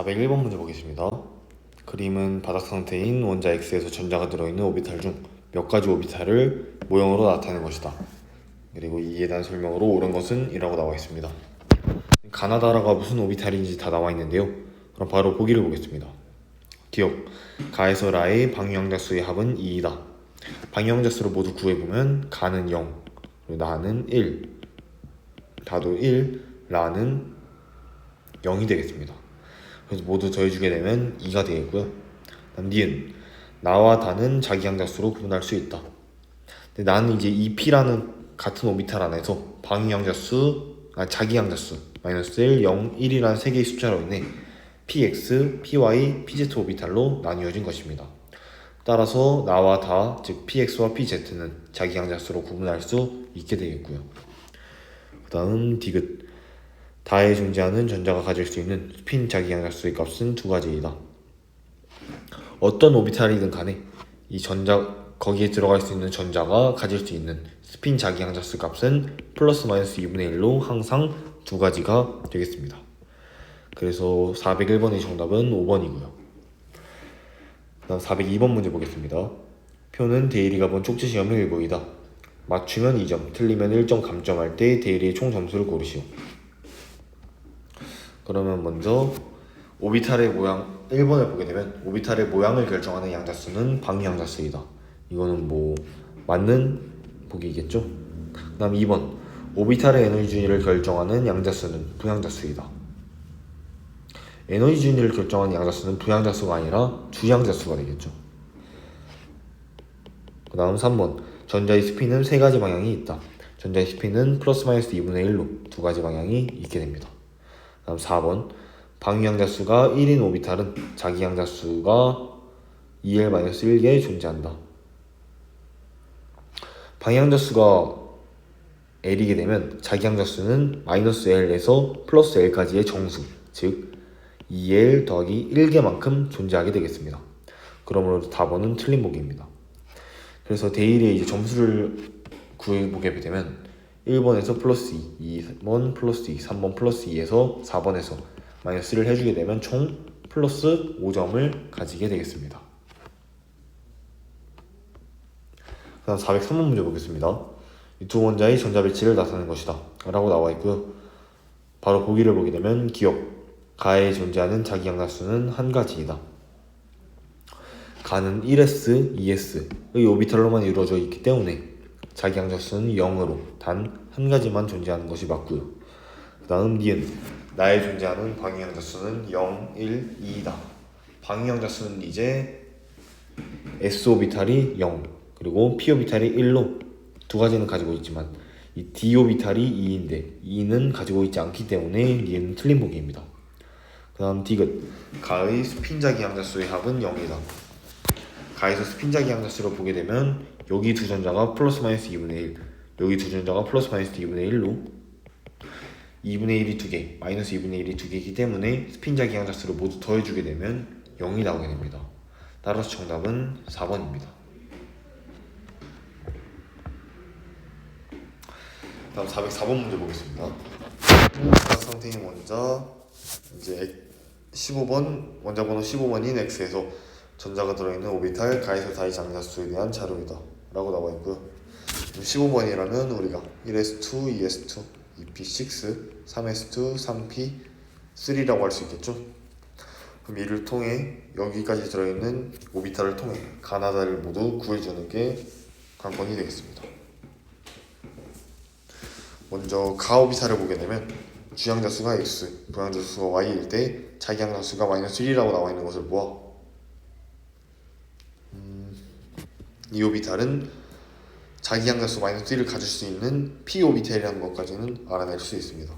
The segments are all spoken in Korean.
401번 문제 보겠습니다. 그림은 바닥 상태인 원자 X에서 전자가 들어있는 오비탈 중 몇 가지 오비탈을 모형으로 나타내는 것이다. 그리고 이에 대한 설명으로 옳은 것은 이라고 나와 있습니다. 가나다라가 무슨 오비탈인지 다 나와 있는데요. 그럼 바로 보기를 보겠습니다. 기억, 가에서 라의 방위양자수의 합은 2이다. 방위양자수를 모두 구해보면 가는 0, 그리고 나는 1, 다도 1, 라는 0이 되겠습니다. 그래서 모두 더해주게 되면 2가 되겠고요. 다음 니은, 나와 다는 자기양자수로 구분할 수 있다. 근데 나는 이제 이 P라는 같은 오비탈 안에서 자기양자수 마이너스 1, 0, 1이라는 세 개의 숫자로 인해 PX, PY, PZ 오비탈로 나뉘어진 것입니다. 따라서 나와 다, 즉 PX와 PZ는 자기양자수로 구분할 수 있게 되겠고요. 그 다음 디귿, 다에 존재하는 전자가 가질 수 있는 스핀 자기양자수의 값은 두 가지이다. 어떤 오비탈이든 간에 이 거기에 들어갈 수 있는 전자가 가질 수 있는 스핀 자기양자수 값은 플러스 마이너스 2분의 1로 항상 두 가지가 되겠습니다. 그래서 401번의 정답은 5번이고요. 그 다음 402번 문제 보겠습니다. 표는 대일이가 본 쪽지 시험의 일부이다. 맞추면 2점, 틀리면 1점 감점할 때 대일이의 총 점수를 고르시오. 그러면 먼저 오비탈의 모양 1번을 보게 되면 오비탈의 모양을 결정하는 양자수는 방위양자수이다. 이거는 뭐 맞는 보기겠죠. 그 다음 2번, 오비탈의 에너지 준위를 결정하는 양자수는 부양자수이다. 에너지 준위를 결정하는 양자수는 부양자수가 아니라 주양자수가 되겠죠. 그 다음 3번, 전자의 스핀은 세 가지 방향이 있다. 전자의 스핀은 플러스 마이너스 2분의 1로 두 가지 방향이 있게 됩니다. 그 다음 4번, 방위양자수가 1인 오비탈은 자기양자수가 2L-1개 존재한다. 방위양자수가 L이게 되면 자기양자수는 마이너스 L에서 플러스 L까지의 정수, 즉 2L 더하기 1개만큼 존재하게 되겠습니다. 그러므로 답은 틀린 보기입니다. 그래서 대일의 이제 점수를 구해보게 되면 1번에서 플러스 2, 2번 플러스 2, 3번 플러스 2에서 4번에서 마이너스를 해주게 되면 총 플러스 5점을 가지게 되겠습니다. 그 다음 403번 문제 보겠습니다. 이 두 원자의 전자 배치를 나타내는 것이다 라고 나와 있고요. 바로 보기를 보게 되면 기억, 가에 존재하는 자기양자수는 한 가지이다. 가는 1s, 2s의 오비탈로만 이루어져 있기 때문에 자기양자수는 0으로 단 한 가지만 존재하는 것이 맞고요. 그 다음 니은, 나에 존재하는 방위양자수는 0, 1, 2이다. 방위양자수는 이제 s 오비탈이 0 그리고 p 오비탈이 1로 두 가지는 가지고 있지만 이 d 오비탈이 2인데 2는 가지고 있지 않기 때문에 니은 틀린 보기입니다. 그 다음 디귿, 가의 스핀 자기양자수의 합은 0이다. 가에서 스핀 자기양자수를 보게 되면 여기 두 전자가 플러스 마이너스 2분의 1, 여기 두 전자가 플러스 마이너스 2분의 1로 2분의 1이 2개, 마이너스 2분의 1이 2개이기 때문에 스핀 자기양자수를 모두 더해주게 되면 0이 나오게 됩니다. 따라서 정답은 4번입니다. 다음 404번 문제 보겠습니다. 바닥 상태인 원자 이제 15번 원자 번호 15번인 X에서 전자가 들어있는 오비탈 가에서 다의 장자수에 대한 자료이다 라고 나와 있고요. 15번이라면 우리가 1s2, 2s2, 2p6, 3s2, 3p, 3라고 할 수 있겠죠. 그럼 이를 통해 여기까지 들어있는 오비탈을 통해 가나다를 모두 구해주는 게 관건이 되겠습니다. 먼저 가 오비탈을 보게 되면 주양자수가 x, 부양자수가 y일 때 자기양자수가 마이너스 1이라고 나와 있는 것을 보아 이 오비탈은 자기양자수 마이너스 1을 가질 수 있는 p 오비탈이라는 것까지는 알아낼 수 있습니다.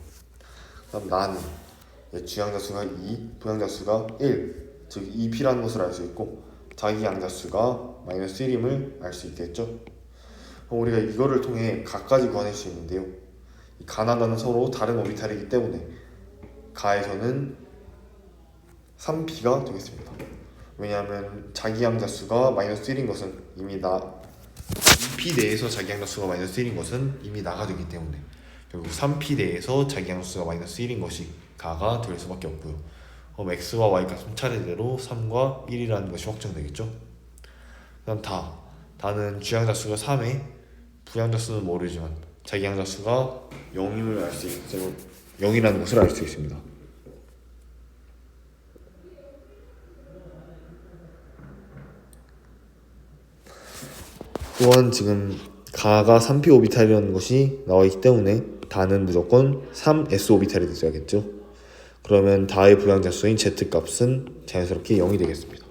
그다음 나는 주양자수가 2, 부양자수가 1, 즉 2p라는 것을 알 수 있고 자기양자수가 마이너스 1임을 알 수 있겠죠. 그럼 우리가 이거를 통해 가까지 구해낼 수 있는데요. 이 가나다는 서로 다른 오비탈이기 때문에 가에서는 3p가 되겠습니다. 왜냐하면 자기양자수가 마이너스 1인 것은 이미 2p 내에서 자기양자수가 마이너스 1인 것은 이미 나가 되기 때문에 결국 3p 내에서 자기양수가 마이너스 1인 것이 가가 될 수밖에 없고요. 그럼 x와 y 값은 차례대로 3과 1이라는 것이 확정되겠죠. 그다음 다는 주양자수가 3에 부양자수는 모르지만 자기 양자수가 0임을 알 수 있고 0이라는 것을 알 수 있습니다. 또한 지금 가가 3p 오비탈이라는 것이 나와 있기 때문에 다는 무조건 3s 오비탈이 되어야겠죠. 그러면 다의 부양자수인 z 값은 자연스럽게 0이 되겠습니다.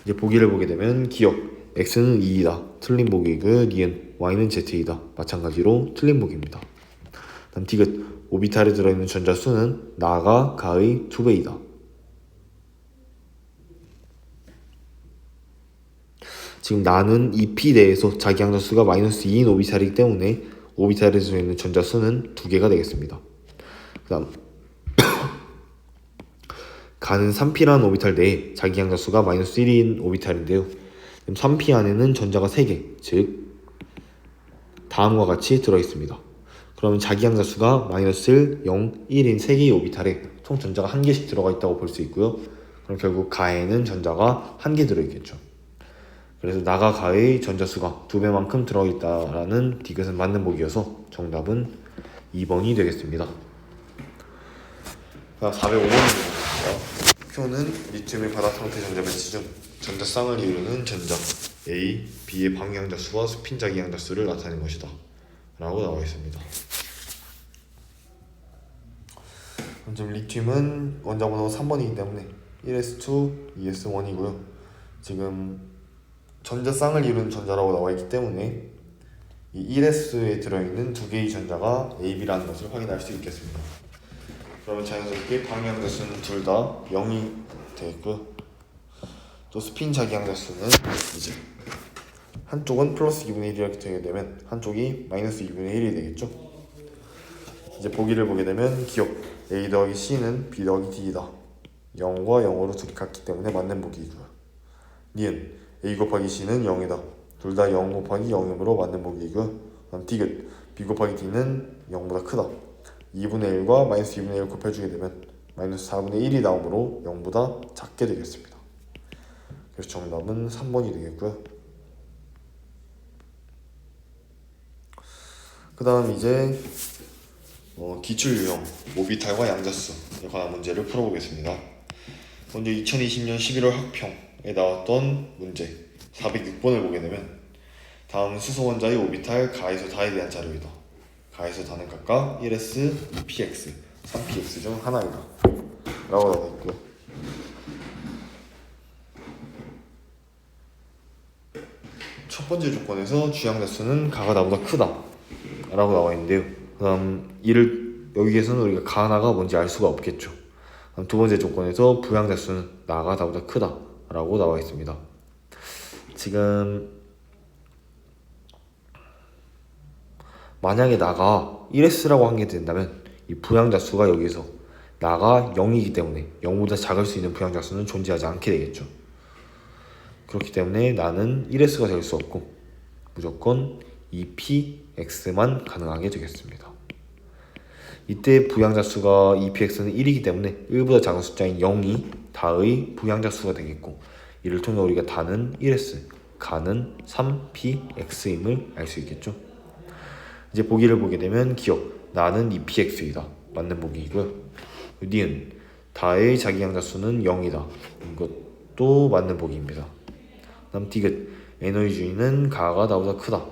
이제 보기를 보게 되면 기억 x는 2이다. 틀린 보기이고요. 니은 y는 z이다. 마찬가지로 틀린 보기입니다. 다음 디귿 오비탈에 들어있는 전자수는 나가 가의 2배이다. 지금 나는 이 p 내에서 자기 양자수가 마이너스 2인 오비탈이기 때문에 오비탈에 들어있는 전자수는 2개가 되겠습니다. 그 다음 가는 3p라는 오비탈 내에 자기 양자수가 마이너스 1인 오비탈인데요. 3p 안에는 전자가 3개, 즉 다음과 같이 들어있습니다. 그러면 자기 양자수가 마이너스 1, 0, 1인 3개의 오비탈에 총 전자가 1개씩 들어가 있다고 볼 수 있고요. 그럼 결국 가에는 전자가 1개 들어있겠죠. 그래서 나가 가의 전자수가 2배만큼 들어있다라는 디귿은 맞는 보기여서 정답은 2번이 되겠습니다. 405번입니다. 표는 리튬의 바닥 상태 전자 배치 중 전자 쌍을 이루는 전자 A, B의 방향자수와 스핀 자기양자수를 나타낸 것이다 라고 나와 있습니다. 먼저 리튬은 원자 번호가 3번이기 때문에 1s2, 2s1이고요. 지금 전자 쌍을 이루는 전자라고 나와 있기 때문에 이 1s에 들어있는 두 개의 전자가 A, B라는 것을 확인할 수 있겠습니다. 그러면 자연스럽게 방향자수는 둘 다 0이 되겠고요. 또 스핀 자기양자수는 이제 한쪽은 플러스 2분의 1 이렇게 되게 되면 한쪽이 마이너스 2분의 1이 되겠죠. 이제 보기를 보게 되면 기억 A 더하기 C는 B 더하기 D이다. 0과 0으로 둘이 같기 때문에 맞는 보기이고요. 니은 A 곱하기 C는 0이다. 둘 다 0 곱하기 0이므로 맞는 보기이고요. 그럼 디귿 B 곱하기 D는 0보다 크다. 2분의 1과 마이너스 2분의 1을 곱해주게 되면 마이너스 4분의 1이 나오므로 0보다 작게 되겠습니다. 그래서 정답은 3번이 되겠고요. 그 다음 이제 기출유형 오비탈과 양자수에 관한 문제를 풀어보겠습니다. 먼저 2020년 11월 학평에 나왔던 문제 406번을 보게 되면 다음 수소원자의 오비탈 가에서 다에 대한 자료이다. 가에서 다는 각각 1s, 2px, 3px 중 하나이다 라고 나와 있고요. 첫 번째 조건에서 주양자수는 가가 나보다 크다 라고 나와 있는데요. 그 다음 여기에서는 우리가 가 나가 뭔지 알 수가 없겠죠. 그다음 두 번째 조건에서 부양자수는 나가 나보다 크다 라고 나와 있습니다. 지금 만약에 나가 1s라고 한 게 된다면 이 부양자수가 여기서 나가 0이기 때문에 0보다 작을 수 있는 부양자수는 존재하지 않게 되겠죠. 그렇기 때문에 나는 1s가 될 수 없고 무조건 2px만 가능하게 되겠습니다. 이때 부양자수가 2px는 1이기 때문에 1보다 작은 숫자인 0이 다의 부양자수가 되겠고 이를 통해 우리가 다는 1s, 가는 3px임을 알 수 있겠죠. 이제 보기를 보게 되면 기억 나는 2px이다 맞는 보기이고요. 니은 다의 자기양자수는 0이다 이것도 맞는 보기입니다. 다음 디귿 에너지 주의는 가가 나보다 크다.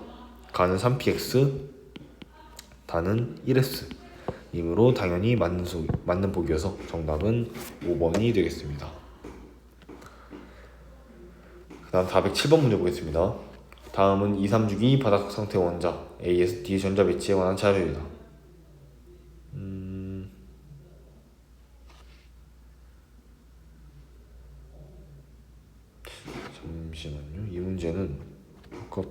가는 3px, 다는 1s 이므로 당연히 맞는 보기여서 정답은 5번이 되겠습니다. 그 다음 407번 문제 보겠습니다. 다음은 2, 3주기 바닥 상태 원자 AS, D 전자 배치에 관한 자료입니다. 잠시만요. 이 문제는 아까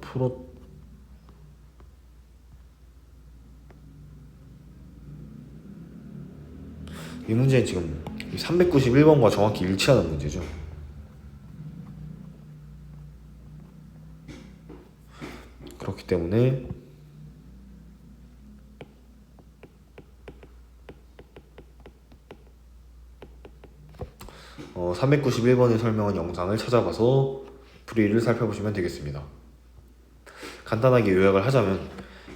이 문제는 지금 391번과 정확히 일치하는 문제죠. 그렇기 때문에 391번에 설명한 영상을 찾아가서 풀이를 살펴보시면 되겠습니다. 간단하게 요약을 하자면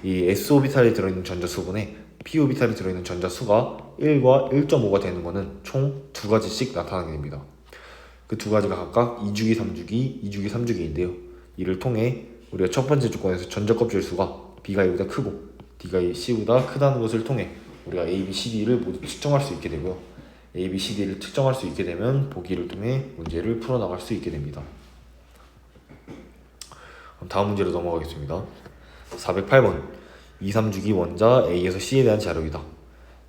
이 s-오비탈이 들어있는 전자수분에 p-오비탈이 들어있는 전자수가 1과 1.5가 되는 것은 총 두 가지씩 나타나게 됩니다. 그 두 가지가 각각 2주기, 3주기, 2주기, 3주기인데요. 이를 통해 우리가 첫 번째 조건에서 전자껍질 수가 B가 A보다 크고 D가 C보다 크다는 것을 통해 우리가 A, B, C, D를 모두 측정할 수 있게 되고요. A, B, C, D를 측정할 수 있게 되면 보기를 통해 문제를 풀어나갈 수 있게 됩니다. 다음 문제로 넘어가겠습니다. 408번 2, 3주기 원자 A에서 C에 대한 자료이다.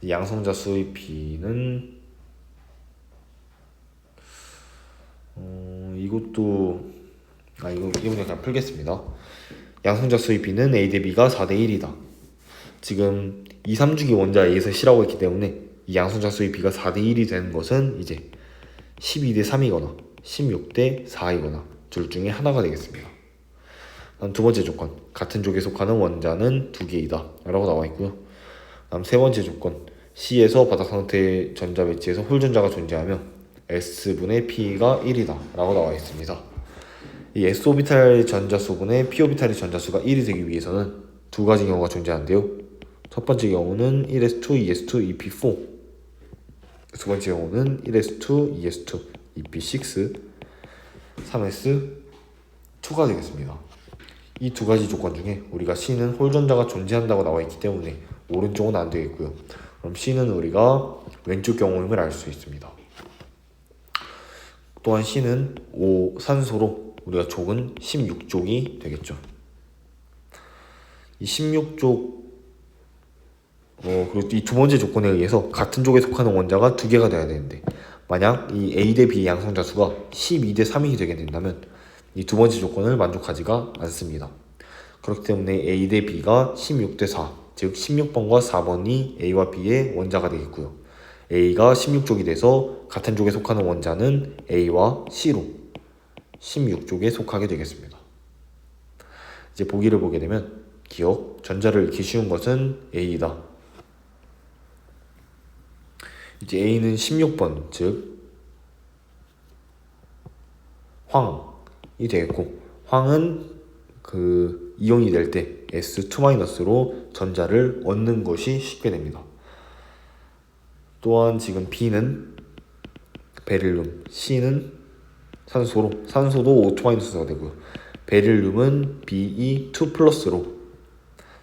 양성자 수의 B는 이 문제 그냥 풀겠습니다. 양성자 수의 B는 A 대 B가 4대 1이다. 지금 2, 3주기 원자 A에서 C라고 했기 때문에 이 양성자 수의 B가 4대 1이 되는 것은 이제 12대 3이거나 16대 4이거나 둘 중에 하나가 되겠습니다. 다음 두 번째 조건, 같은 족에 속하는 원자는 두 개이다 라고 나와 있고요. 다음 세 번째 조건, C에서 바닥 상태 전자 배치에서 홀전자가 존재하며 S분의 P가 1이다 라고 나와 있습니다. 이 S-오비탈 전자수분의 P-오비탈의 전자수가 1이 되기 위해서는 두 가지 경우가 존재하는데요. 첫 번째 경우는 1s2, 2s2, EP4. 두 번째 경우는 1s2, 2s2, EP6, 3s2가 되겠습니다. 이 두 가지 조건 중에 우리가 C는 홀전자가 존재한다고 나와 있기 때문에 오른쪽은 안 되겠고요. 그럼 C는 우리가 왼쪽 경우임을 알 수 있습니다. 또한 C는 산소로 우리가 족은 16족이 되겠죠. 이 16족 그리고 이 두 번째 조건에 의해서 같은 족에 속하는 원자가 두 개가 돼야 되는데 만약 이 A 대 B 양성자 수가 12대 3이 되게 된다면 이 두 번째 조건을 만족하지가 않습니다. 그렇기 때문에 A 대 B가 16대 4, 즉 16번과 4번이 A와 B의 원자가 되겠고요. A가 16족이 돼서 같은 족에 속하는 원자는 A와 C로 16족에 속하게 되겠습니다. 이제 보기를 보게 되면 기억, 전자를 읽기 쉬운 것은 A이다. 이제 A는 16번, 즉 황이 되겠고 황은 그 이온이 될 때 S2-로 전자를 얻는 것이 쉽게 됩니다. 또한 지금 B는 베릴륨, C는 산소도 O2-가 되고요. 베릴륨은 Be2+로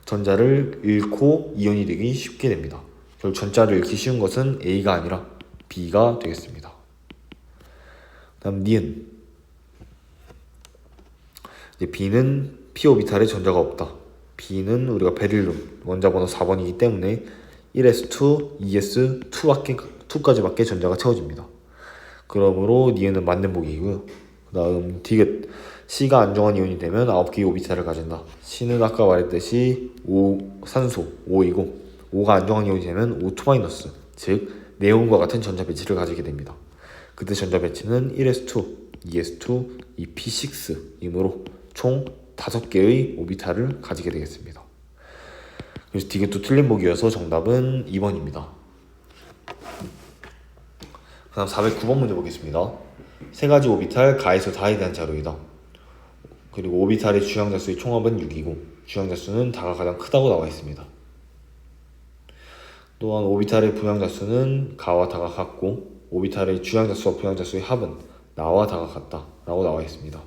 전자를 잃고 이온이 되기 쉽게 됩니다. 결국 전자를 잃기 쉬운 것은 A가 아니라 B가 되겠습니다. 다음 니은, 이제 B는 P-오비탈에 전자가 없다. B는 우리가 베릴륨 원자 번호 4번이기 때문에 1s2, 2s2까지밖에 전자가 채워집니다. 그러므로 니은은 맞는 보기이고요. 그 다음 디귿, C가 안정한 이온이 되면 9개의 오비탈을 가진다. C는 아까 말했듯이 산소 5이고 5가 안정한 이온이 되면 O2-, 즉 네온과 같은 전자 배치를 가지게 됩니다. 그때 전자 배치는 1s2, 2s2, EP6이므로 총 5개의 오비탈을 가지게 되겠습니다. 그래서 디귿도 틀린 보기여서 정답은 2번입니다. 그 다음 409번 문제 보겠습니다. 세 가지 오비탈 가에서 다에 대한 자료이다. 그리고 오비탈의 주양자수의 총합은 6이고 주양자수는 다가 가장 크다고 나와 있습니다. 또한 오비탈의 부양자수는 가와 다가 같고 오비탈의 주양자수와 부양자수의 합은 나와 다가 같다 라고 나와 있습니다.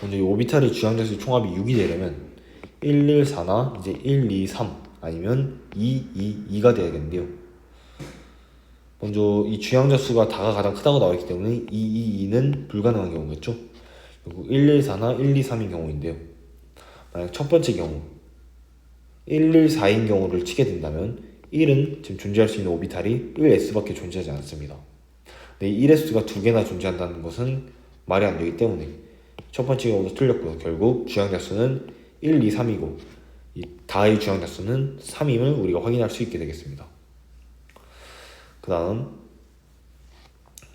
먼저 이 오비탈의 주양자수의 총합이 6이 되려면 1, 1, 4나 이제 1, 2, 3 아니면 2, 2, 2가 되야겠는데요. 먼저 이 주양자수가 다가 가장 크다고 나와 있기 때문에 2, 2, 2는 불가능한 경우겠죠. 그리고 1, 1, 4나 1, 2, 3인 경우인데요. 만약 첫 번째 경우 1, 1, 4인 경우를 치게 된다면 1은 지금 존재할 수 있는 오비탈이 1s밖에 존재하지 않습니다. 근데 1s가 두 개나 존재한다는 것은 말이 안 되기 때문에 첫 번째 경우도 틀렸고요. 결국 주양자수는 1, 2, 3이고 이 다의 주양자수는 3임을 우리가 확인할 수 있게 되겠습니다. 그 다음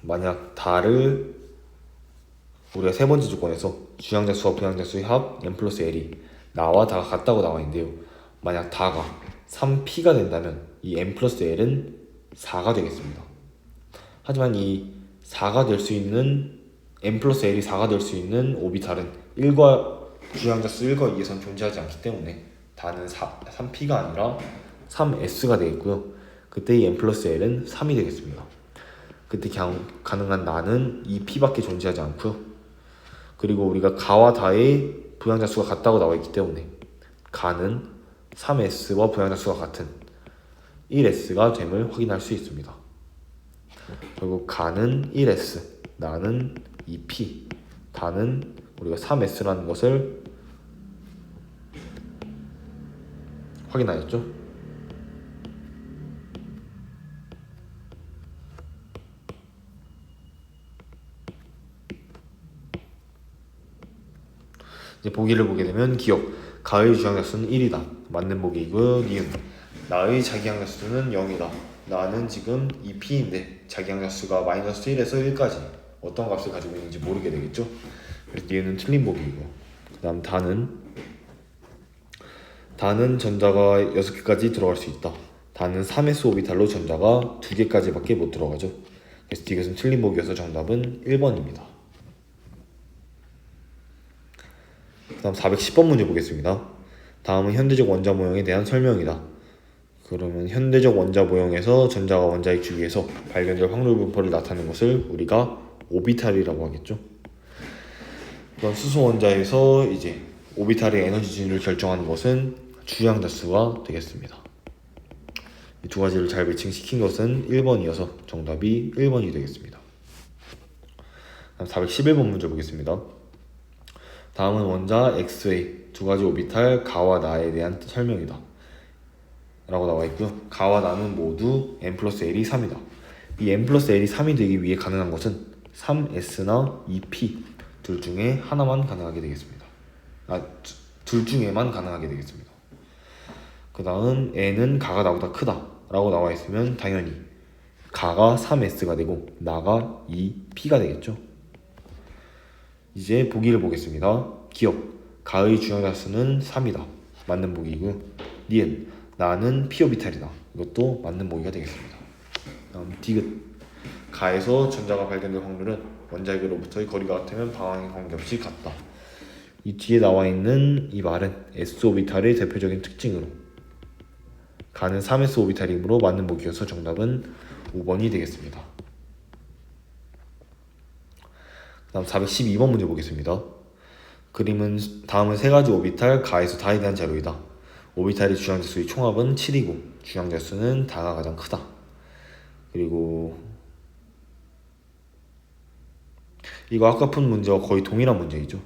만약 다를 우리가 세 번째 조건에서 주양자수와 부양자수의 합 n 플러스 l이 나와 다가 같다고 나와 있는데요. 만약 다가 3p가 된다면 이 n 플러스 l은 4가 되겠습니다. 하지만 이 4가 될 수 있는 n 플러스 l이 4가 될 수 있는 오비탈은 1과 주양자수 1과 2에선 존재하지 않기 때문에 다는 3p가 아니라 3s가 되겠고요. 그때 이 n 플러스 l은 3이 되겠습니다. 그때 가능한 나는 이 p밖에 존재하지 않고요. 그리고 우리가 가와 다의 부양자수가 같다고 나와 있기 때문에 가는 3s와 부양자수가 같은 1s가 됨을 확인할 수 있습니다. 그리고 가는 1s, 나는 2p, 다는 우리가 3s라는 것을 확인하였죠. 이제 보기를 보게 되면 기억, 가의 주양자수는 1이다. 맞는 보기이고요. 니은, 나의 자기양자수는 0이다. 나는 지금 2p인데 자기양자수가 마이너스 1에서 1까지 어떤 값을 가지고 있는지 모르게 되겠죠. 그래서 니은은 틀린 보기이고, 그 다음 다는 전자가 6개까지 들어갈 수 있다. 다는 3s 오비탈로 전자가 2개까지밖에 못 들어가죠. 그래서 이것은 틀린 보기여서 정답은 1번입니다. 그 다음 410번 문제 보겠습니다. 다음은 현대적 원자 모형에 대한 설명이다. 그러면 현대적 원자 모형에서 전자가 원자의 주위에서 발견될 확률 분포를 나타내는 것을 우리가 오비탈이라고 하겠죠. 그럼 수소 원자에서 이제 오비탈의 에너지 진위를 결정하는 것은 주양자수가 되겠습니다. 이 두 가지를 잘 매칭시킨 것은 1번이어서 정답이 1번이 되겠습니다. 다음 411번 문제 보겠습니다. 다음은 원자 X의 두 가지 오비탈 가와 나에 대한 설명이다 라고 나와 있고요. 가와 나는 모두 n 플러스 l이 3이다. 이 n 플러스 l이 3이 되기 위해 가능한 것은 3s나 2p 둘 중에 하나만 가능하게 되겠습니다. 둘 중에만 가능하게 되겠습니다. 그 다음 n은 가가 나보다 크다 라고 나와 있으면 당연히 가가 3s가 되고 나가 2p가 되겠죠. 이제 보기를 보겠습니다. 기억, 가의 주양자수는 3이다. 맞는 보기이고요. 니은, 나는 p오비탈이다. 이것도 맞는 보기가 되겠습니다. 다음 디귿, 가에서 전자가 발견될 확률은 원자에게로부터의 거리가 같으면 방향에 관계없이 같다. 이 뒤에 나와 있는 이 말은 s오비탈의 대표적인 특징으로 가는 3s 오비탈이므로 맞는 보기여서 정답은 5번이 되겠습니다. 다음 412번 문제 보겠습니다. 다음은 세 가지 오비탈 가에서 다에 대한 자료이다. 오비탈의 주양자수의 총합은 7이고 주양자수는 다가 가장 크다. 그리고 이거 아까 푼 문제와 거의 동일한 문제이죠.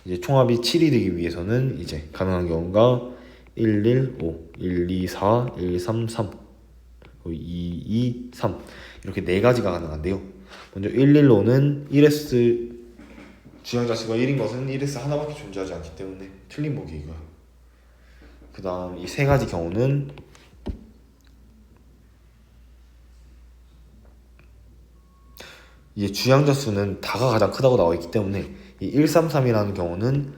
이제 총합이 7이 되기 위해서는 이제 가능한 경우가 1, 1, 5, 1, 2, 4, 1, 3, 3, 2, 2, 3 이렇게 네 가지가 가능한데요. 먼저 1, 1, 5는 1s 주양자수가 1인 것은 1s 하나밖에 존재하지 않기 때문에 틀린 보기이고요. 그 다음 이 세 가지 경우는 이제 주양자수는 다가 가장 크다고 나와 있기 때문에 이 133이라는 경우는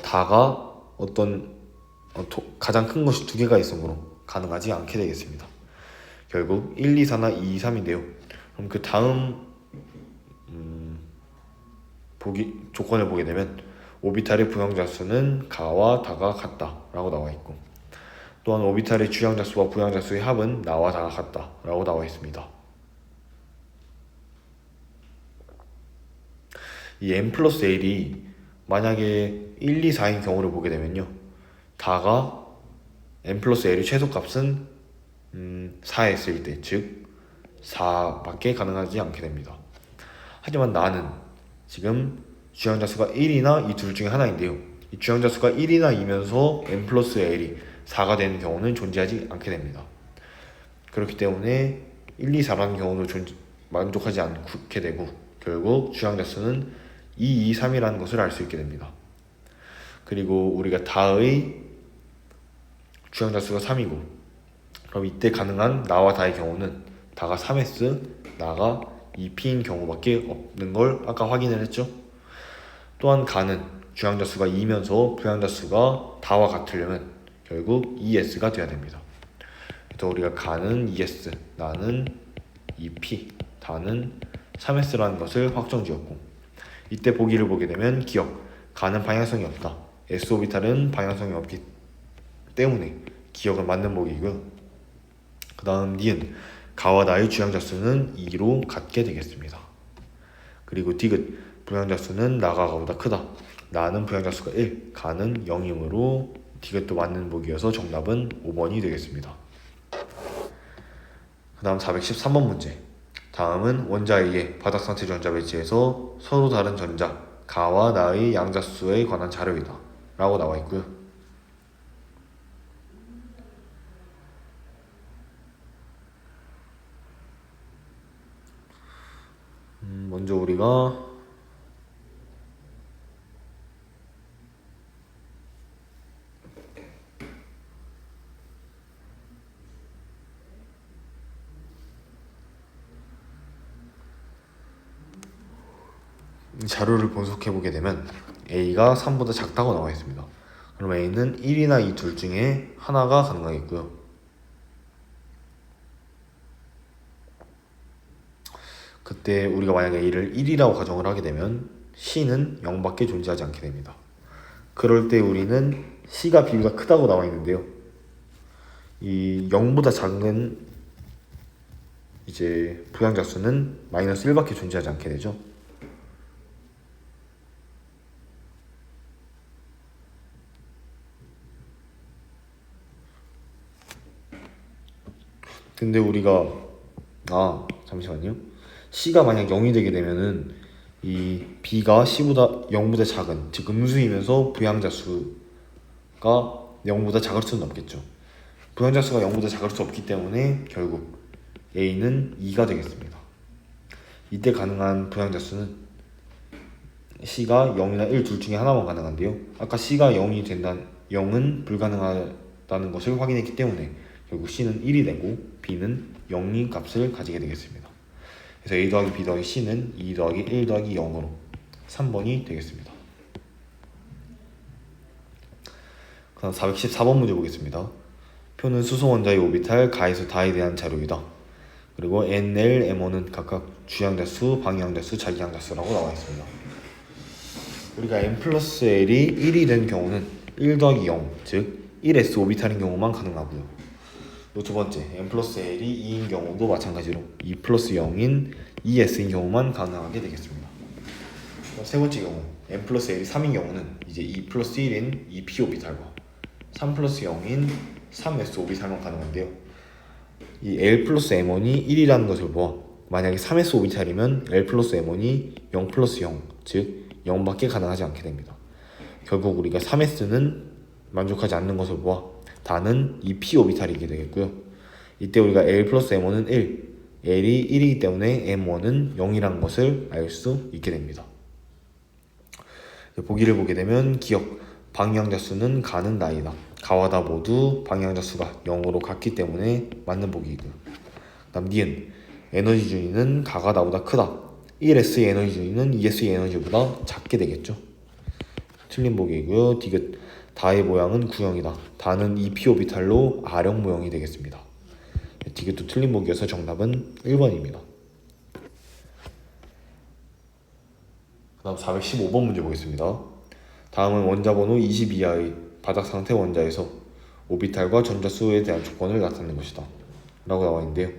다가 가장 큰 것이 두 개가 있으므로 가능하지 않게 되겠습니다. 결국 1, 2, 4나 2, 3인데요. 그럼 그 다음 조건을 보게 되면 오비탈의 부양자수는 가와 다가 같다 라고 나와 있고, 또한 오비탈의 주양자수와 부양자수의 합은 나와 다가 같다 라고 나와 있습니다. 이 n 플러스 l이 만약에 1, 2, 4인 경우를 보게 되면요, 다가 n 플러스 l의 최소값은 4였을 때, 즉 4밖에 가능하지 않게 됩니다. 하지만 나는 지금 주양자수가 1이나 이 둘 중에 하나인데요, 이 주양자수가 1이나 2면서 n 플러스 l이 4가 되는 경우는 존재하지 않게 됩니다. 그렇기 때문에 1, 2, 4라는 경우도 만족하지 않게 되고 결국 주양자수는 2, 2, 3이라는 것을 알 수 있게 됩니다. 그리고 우리가 다의 주양자수가 3이고, 그럼 이때 가능한 나와 다의 경우는 다가 3s, 나가 이 P인 경우밖에 없는 걸 아까 확인을 했죠. 또한 가는 주양자수가 2면서 부양자수가 다와 같으려면 결국 ES가 돼야 됩니다. 그래서 우리가 가는 ES, 나는 2P, 다는 3S라는 것을 확정지었고, 이때 보기를 보게 되면 기억, 가는 방향성이 없다. S오비탈은 방향성이 없기 때문에 기억은 맞는 보기이고요. 그 다음 니은, 가와 나의 주양자수는 2로 같게 되겠습니다. 그리고 디귿, 부양자수는 나가 가보다 크다. 나는 부양자수가 1, 가는 0이므로 디귿도 맞는 보기여서 정답은 5번이 되겠습니다. 그 다음 413번 문제. 다음은 원자에게 바닥상태 전자 배치에서 서로 다른 전자 가와 나의 양자수에 관한 자료이다 라고 나와 있고요. 먼저 우리가 자료를 분석해보게 되면 A가 3보다 작다고 나와 있습니다. 그럼 A는 1이나 2 둘 중에 하나가 가능하겠고요. 그때 우리가 만약에 A를 1이라고 가정을 하게 되면 C는 0밖에 존재하지 않게 됩니다. 그럴 때 우리는 C가 B보다 크다고 나와 있는데요. 이 0보다 작은 이제 부양자수는 마이너스 1밖에 존재하지 않게 되죠. 근데 우리가 잠시만요. C가 만약 0이 되게 되면은 이 B가 C보다 0보다 작은, 즉 음수이면서 부양자수가 0보다 작을 수는 없겠죠. 부양자수가 0보다 작을 수 없기 때문에 결국 A는 2가 되겠습니다. 이때 가능한 부양자수는 C가 0이나 1 둘 중에 하나만 가능한데요. 아까 C가 0은 불가능하다는 것을 확인했기 때문에 결국 C는 1이 되고 B는 0인 값을 가지게 되겠습니다. 그래서 A 더하기 B 더하기 C는 2 더하기 1 더하기 0으로 3번이 되겠습니다. 그 다음 414번 문제 보겠습니다. 표는 수소 원자의 오비탈 가에서 다에 대한 자료이다. 그리고 NL, M1은 각각 주양자수, 방향자수, 자기양자수라고 나와 있습니다. 우리가 N 플러스 L이 1이 된 경우는 1 더하기 0, 즉 1s 오비탈인 경우만 가능하고요. 또 두 번째, N 플러스 L이 2인 경우도 마찬가지로 2 플러스 0인 2s인 경우만 가능하게 되겠습니다. 세 번째 경우, N 플러스 L이 3인 경우는 이제 2 플러스 1인 2p 오비탈과 3 플러스 0인 3s 오비탈만 가능한데요. 이 L 플러스 M1이 1이라는 것을 보아 만약에 3s 오비탈이면 L 플러스 M1이 0 플러스 0, 즉 0밖에 가능하지 않게 됩니다. 결국 우리가 3s는 만족하지 않는 것을 보아 다는 2p 오비탈이게 되겠고요. 이때 우리가 L 플러스 M1은 1, L이 1이기 때문에 M1은 0이라는 것을 알 수 있게 됩니다. 보기를 보게 되면 기억, 방향자수는 가는 나이다. 가와 다 모두 방향자수가 0으로 같기 때문에 맞는 보기이고요. 다음 니은, 에너지 준위는 가가 나보다 크다. 1s의 에너지 준위는 2s의 에너지보다 작게 되겠죠. 틀린 보기이고요. 디귿, 다의 모양은 구형이다. 다는 2p 오비탈로 R형 모형이 되겠습니다. 디귿도 틀린 보기여서 정답은 1번입니다. 그 다음 415번 문제 보겠습니다. 다음은 원자번호 20 이하의 바닥상태 원자에서 오비탈과 전자수에 대한 조건을 나타내는 것이다 라고 나와 있는데요.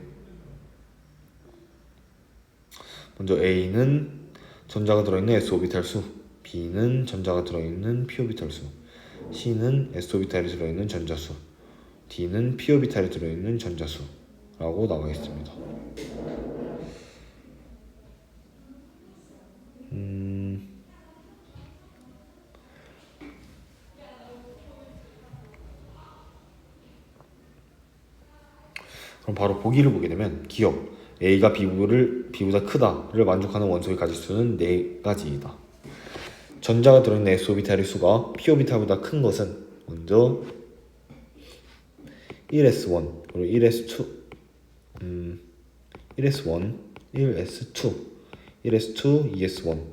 먼저 A는 전자가 들어있는 S오비탈 수, B는 전자가 들어있는 P오비탈 수, C는 S오비탈이 들어있는 전자수, D는 P오비탈이 들어있는 전자수 라고 나와 있습니다. 그럼 바로 보기를 보게 되면 기억, A가 B보다 크다를 만족하는 원소의 가지수는 4가지이다. 전자가 들어있는 S오비탈의 수가 P오비탈보다 큰 것은 먼저 1s1, 그리고 1s2, 1s1, 1s2, 1s2, 2s1,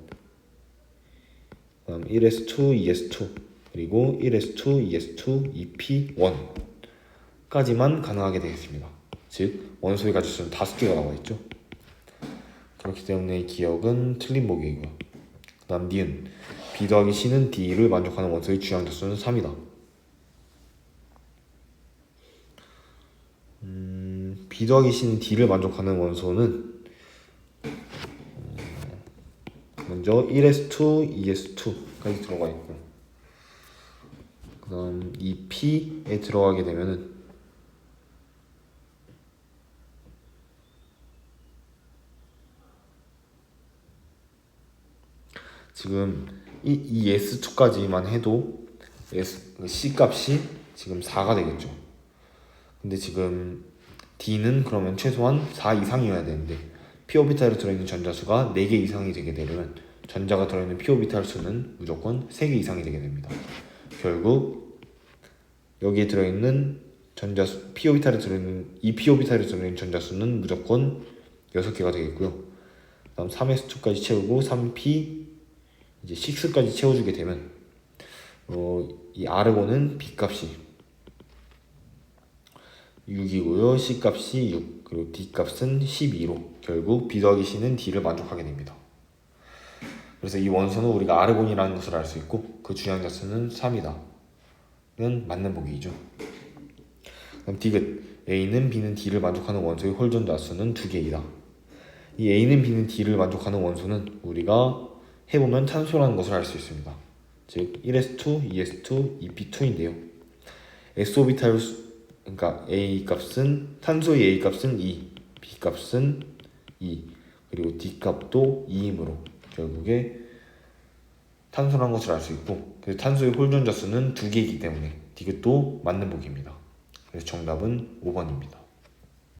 그다음 1s2, 2s2, 그리고 1s2, 2s2, 2p1까지만 가능하게 되겠습니다. 즉 원소의 가지수는 5개가 나와 있죠. 그렇기 때문에 기억은 틀린 보기이고요. 그 다음 니은 b 더하기 c는 d를 만족하는 원소의 주양자수는 3이다. b 더하기 c는 d를 만족하는 원소는 먼저 1s2, 2s2까지 들어가 있고, 그 다음 2p에 들어가게 되면은 지금 이 S2까지만 해도 C 값이 지금 4가 되겠죠. 근데 지금 D는 그러면 최소한 4 이상이어야 되는데 p 오비탈에 들어있는 전자수가 4개 이상이 되게 되려면 전자가 들어있는 p 오비탈 수는 무조건 3개 이상이 되게 됩니다. 결국 여기에 들어있는 전자수 p 오비탈에 들어있는 이 p 오비탈에 들어있는 전자수는 무조건 6개가 되겠고요. 다음 3s2까지 채우고 3p 이제 6까지 채워주게 되면 이 아르곤은 b 값이 6이고요. C 값이 6, 그리고 D 값은 12로 결국 B 더하기 C는 D를 만족하게 됩니다. 그래서 이 원소는 우리가 아르곤이라는 것을 알 수 있고 그 주양자수는 3이다. 는 맞는 보기이죠. 그럼 디귿 A는 B는 D를 만족하는 원소의 홀전자수는 2개이다. 이 A는 B는 D를 만족하는 원소는 우리가 해보면 탄소라는 것을 알 수 있습니다. 즉 1s2, 2s2, 2p2인데요. s오비탈 그러니까 A 값은 탄소의 A 값은 2, B 값은 2, 그리고 D 값도 2이므로 결국에 탄소라는 것을 알 수 있고, 그래서 탄소의 홀전자 수는 2개이기 때문에 디귿도 맞는 보기입니다. 그래서 정답은 5번입니다.